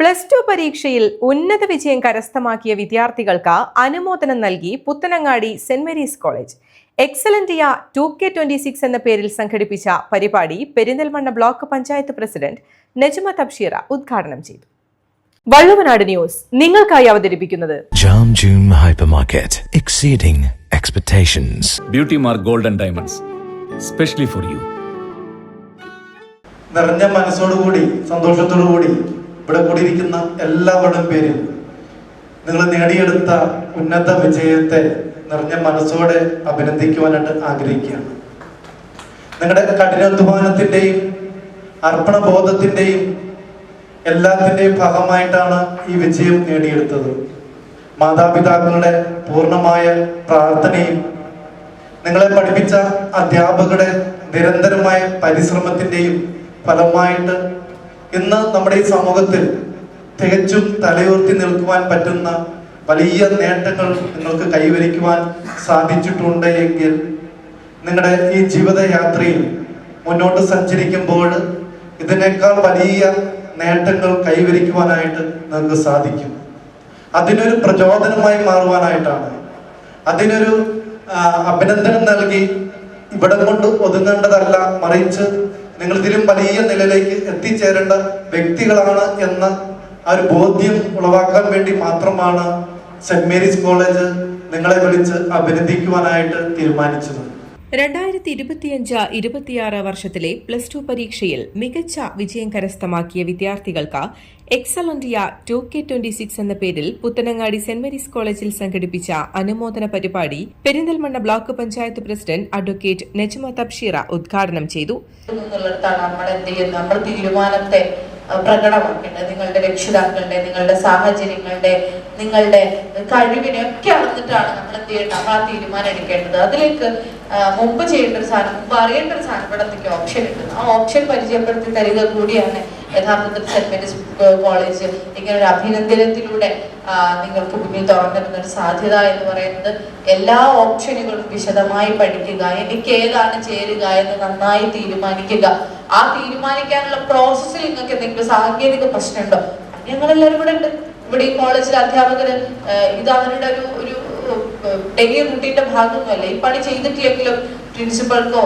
+2 പരീക്ഷയിൽ ഉന്നത വിജയം കരസ്ഥമാക്കിയ വിദ്യാർത്ഥികൾക്ക് അനുമോദനം നൽകി Puthanangadi saint Mary's college. Excellent year 2K26 എന്ന പേരിൽ സംഘടിപ്പിച്ച പരിപാടി പെരിന്തൽമണ്ണ ബ്ലോക്ക് പഞ്ചായത്ത് പ്രസിഡന്റ് നജ്മ തബ്ഷീറ ഉദ്ഘാടനം ചെയ്തു. വള്ളുവനാട് ന്യൂസ് നിങ്ങൾക്കായി അവതരിപ്പിക്കുന്നത് jam zoom hypermarket, exceeding expectations. Beauty Mark Gold and Diamonds, specially for you. നിറഞ്ഞ മനസ്സോടുകൂടി സന്തോഷത്തോടുകൂടി ഇവിടെ കൂടിയിരിക്കുന്ന എല്ലാവരുടെയും പേരിൽ നിങ്ങൾ നേടിയെടുത്ത ഉന്നത വിജയത്തെ നിറഞ്ഞ മനസ്സോടെ അഭിനന്ദിക്കുവാനായിട്ട് ആഗ്രഹിക്കുകയാണ്. നിങ്ങളുടെ കഠിനാധ്വാനത്തിൻ്റെയും അർപ്പണബോധത്തിൻ്റെയും എല്ലാത്തിൻ്റെയും ഭാഗമായിട്ടാണ് ഈ വിജയം നേടിയെടുത്തത്. മാതാപിതാക്കളുടെ പൂർണ്ണമായ പ്രാർത്ഥനയും നിങ്ങളെ പഠിപ്പിച്ച അധ്യാപകരുടെ നിരന്തരമായ പരിശ്രമത്തിൻ്റെയും ഫലമായിട്ട് ഇന്ന് നമ്മുടെ ഈ സമൂഹത്തിൽ തികച്ചും തലയുയർത്തി നിൽക്കുവാൻ പറ്റുന്ന വലിയ നേട്ടങ്ങൾ നിങ്ങൾക്ക് കൈവരിക്കുവാൻ സാധിച്ചിട്ടുണ്ട് എങ്കിൽ നിങ്ങളുടെ ഈ ജീവിതയാത്രയിൽ മുന്നോട്ട് സഞ്ചരിക്കുമ്പോൾ ഇതിനേക്കാൾ വലിയ നേട്ടങ്ങൾ കൈവരിക്കുവാനായിട്ട് നിങ്ങൾക്ക് സാധിക്കും. അതിനൊരു പ്രചോദനമായി മാറുവാനായിട്ടാണ്, അതിനൊരു അഭിനന്ദനം നൽകി ഇവിടെ കൊണ്ട് ഒതുങ്ങേണ്ടതല്ല, മറിച്ച് നിങ്ങൾ ഇതിലും വലിയ നിലയിലേക്ക് എത്തിച്ചേരേണ്ട വ്യക്തികളാണ് എന്ന ആ ഒരു ബോധ്യം ഉളവാക്കാൻ വേണ്ടി മാത്രമാണ് സെന്റ് മേരീസ് കോളേജ് നിങ്ങളെ വിളിച്ച് അഭിനന്ദിക്കുവാനായിട്ട് തീരുമാനിച്ചത്. 2025-26 വർഷത്തിലെ +2 പരീക്ഷയിൽ മികച്ച വിജയം കരസ്ഥമാക്കിയ വിദ്യാർത്ഥികൾക്ക് എക്സലന്റ് ഇയർ 2K26 എന്ന പേരിൽ പുത്തനങ്ങാടി സെന്റ് മേരീസ് കോളേജിൽ സംഘടിപ്പിച്ച അനുമോദന പരിപാടി Perinthalmanna block panchayat president advocate Najma Thabsheera ഉദ്ഘാടനം ചെയ്തു. നമ്മൾ തീരുമാനത്തെ പ്രകടമാക്കേണ്ടത് നിങ്ങളുടെ രക്ഷിതാക്കളുടെ, നിങ്ങളുടെ സാഹചര്യങ്ങളുടെ, നിങ്ങളുടെ കഴിവിനെ ഒക്കെ അറിഞ്ഞിട്ടാണ് നമ്മൾ എന്ത് ചെയ്യേണ്ടത്, നമ്മൾ ആ തീരുമാനം എടുക്കേണ്ടത്. അതിലേക്ക് മുമ്പ് ചെയ്യേണ്ട ഒരു സാധനം, മുമ്പ് അറിയേണ്ട ഒരു സാധനം ഇവിടെ എന്തൊക്കെ ഓപ്ഷൻ ഉണ്ട്, ആ ഓപ്ഷൻ പരിചയപ്പെടുത്തി തരിക കൂടിയാണ് യഥാർത്ഥത്തിൽ സെന്റ് മേരീസ് കോളേജ് ഇങ്ങനെ ഒരു അഭിനന്ദനത്തിലൂടെ നിങ്ങൾക്ക് മുന്നിൽ തുറന്നിരുന്ന ഒരു സാധ്യത എന്ന് പറയുന്നത്. എല്ലാ ഓപ്ഷനുകളും വിശദമായി പഠിക്കുക, എനിക്ക് ഏതാണ് ചേരുക എന്ന് നന്നായി തീരുമാനിക്കുക. ആ തീരുമാനിക്കാനുള്ള പ്രോസസ്സിൽ നിങ്ങൾക്ക് എന്തെങ്കിലും സാങ്കേതിക പ്രശ്നമുണ്ടോ, ഞങ്ങളെല്ലാവരും ഇവിടെ ഉണ്ട്. ഇവിടെ ഈ കോളേജിലെ അധ്യാപകര് ഇത് അവരുടെ ഒരു ഡെയിലി റൂട്ടീന്റെ ഭാഗമൊന്നുമല്ല. ഈ പണി ചെയ്തിട്ടില്ലെങ്കിലും പ്രിൻസിപ്പൾക്കോ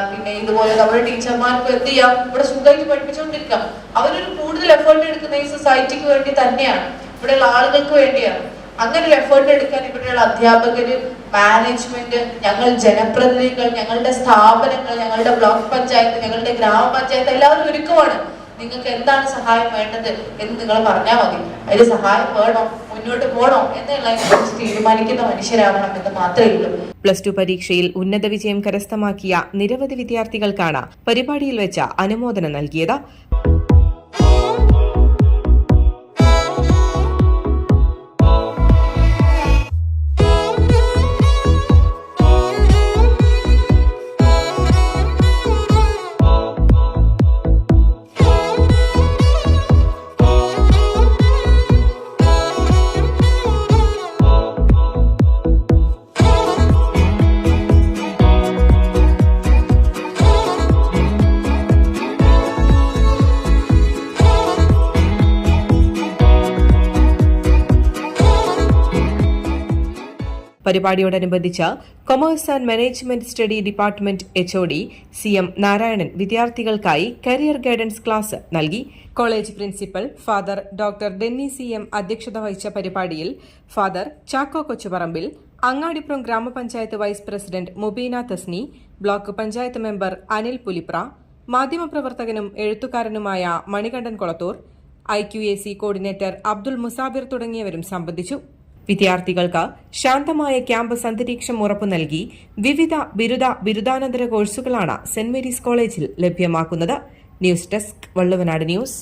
പിന്നെ ഇതുപോലെ നമ്മുടെ ടീച്ചർമാർക്കോ എന്ത് ചെയ്യാം, ഇവിടെ സുഖമായിട്ട് പഠിപ്പിച്ചുകൊണ്ടിരിക്കാം. അവരൊരു കൂടുതൽ എഫേർട്ട് എടുക്കുന്ന ഈ സൊസൈറ്റിക്ക് വേണ്ടി തന്നെയാണ്, ഇവിടെയുള്ള ആളുകൾക്ക് വേണ്ടിയാണ്. അങ്ങനെ ഒരു എഫേർട്ട് എടുക്കാൻ ഇവിടെയുള്ള അധ്യാപകര്, മാനേജ്മെന്റ്, ഞങ്ങൾ ജനപ്രതിനിധികൾ, ഞങ്ങളുടെ സ്ഥാപനങ്ങൾ, ഞങ്ങളുടെ ബ്ലോക്ക് പഞ്ചായത്ത്, ഞങ്ങളുടെ ഗ്രാമപഞ്ചായത്ത് എല്ലാവരും ഒരുക്കമാണ്. നിങ്ങൾക്ക് എന്താണ് സഹായം വേണ്ടത് എന്ന് നിങ്ങൾ പറഞ്ഞാൽ മതി. അതിന് സഹായം വേണോ, മുന്നോട്ട് പോകണോ എന്നുള്ള തീരുമാനിക്കുന്ന മനുഷ്യരാവണം എന്ന് മാത്രമേ ഉള്ളൂ. +2 പരീക്ഷയിൽ ഉന്നത വിജയം കരസ്ഥമാക്കിയ നിരവധി വിദ്യാർത്ഥികൾക്കാണ് പരിപാടിയിൽ വെച്ച് അനുമോദനം നൽകിയത്. പരിപാടിയോടനുബന്ധിച്ച് commerce and management study department HOD CM Narayanan വിദ്യാർത്ഥികൾക്കായി കരിയർ ഗൈഡൻസ് ക്ലാസ് നൽകി. College principal father doctor Denny CM അധ്യക്ഷത വഹിച്ച പരിപാടിയിൽ ഫാദർ ചാക്കോ കൊച്ചുപറമ്പിൽ, അങ്ങാടിപ്പുറം ഗ്രാമപഞ്ചായത്ത് vice president Mubeena Thasni, block panchayat member Anil Pulipra, മാധ്യമപ്രവർത്തകനും എഴുത്തുകാരനുമായ മണികണ്ഠൻ കൊളത്തൂർ, IQAC കോർഡിനേറ്റർ അബ്ദുൾ മുസാബിർ തുടങ്ങിയവരും സംബന്ധിച്ചു. വിദ്യാർത്ഥികൾക്ക് ശാന്തമായ ക്യാമ്പസ് അന്തരീക്ഷം ഉറപ്പു നൽകി വിവിധ ബിരുദാനന്തര കോഴ്സുകളാണ് സെന്റ് മേരീസ് കോളേജിൽ ലഭ്യമാക്കുന്നത്. News desk, Valluvanad news.